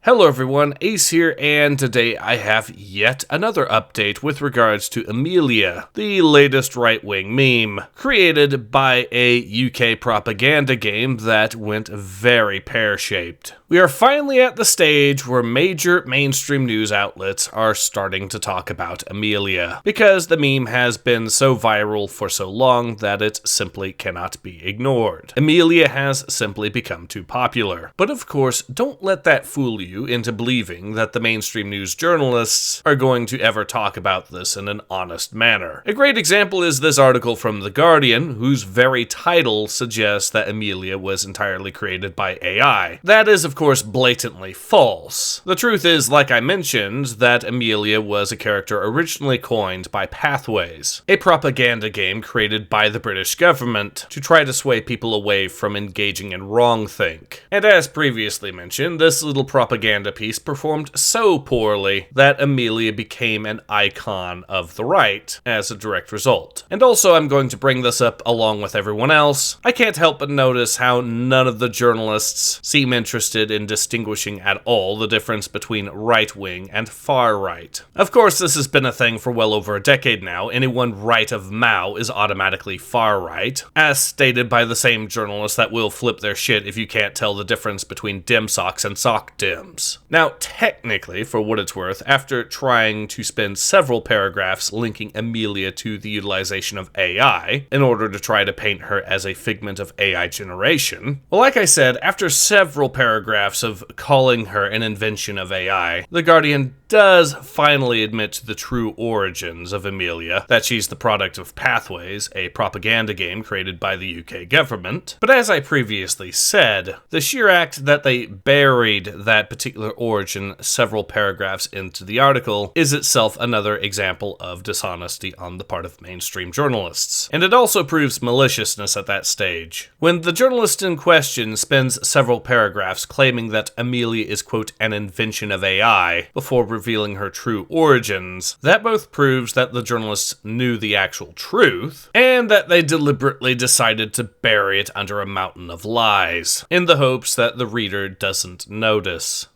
Hello everyone, Ace here, and today I have yet another update with regards to Amelia, the latest right-wing meme, created by a UK propaganda game that went very pear-shaped. We are finally at the stage where major mainstream news outlets are starting to talk about Amelia, because the meme has been so viral for so long that it simply cannot be ignored. Amelia has simply become too popular. But of course, don't let that fool you into believing that the mainstream news journalists are going to ever talk about this in an honest manner. A great example is this article from The Guardian, whose very title suggests that Amelia was entirely created by AI. That is, of course, blatantly false. The truth is, like I mentioned, that Amelia was a character originally coined by Pathways, a propaganda game created by the British government to try to sway people away from engaging in wrongthink. And as previously mentioned, this little propaganda piece performed so poorly that Amelia became an icon of the right as a direct result. And also, I'm going to bring this up along with everyone else. I can't help but notice how none of the journalists seem interested in distinguishing at all the difference between right-wing and far-right. Of course, this has been a thing for well over a decade now. Anyone right of Mao is automatically far-right, as stated by the same journalists that will flip their shit if you can't tell the difference between dim socks and sock dims. Now, technically, for what it's worth, after trying to spend several paragraphs linking Amelia to the utilization of AI in order to try to paint her as a figment of AI generation, well, like I said, after several paragraphs of calling her an invention of AI, The Guardian does finally admit to the true origins of Amelia, that she's the product of Pathways, a propaganda game created by the UK government. But as I previously said, the sheer act that they buried that particular origin several paragraphs into the article is itself another example of dishonesty on the part of mainstream journalists. And it also proves maliciousness at that stage. When the journalist in question spends several paragraphs claiming that Amelia is, quote, an invention of AI, before revealing her true origins, that both proves that the journalists knew the actual truth, and that they deliberately decided to bury it under a mountain of lies, in the hopes that the reader doesn't notice.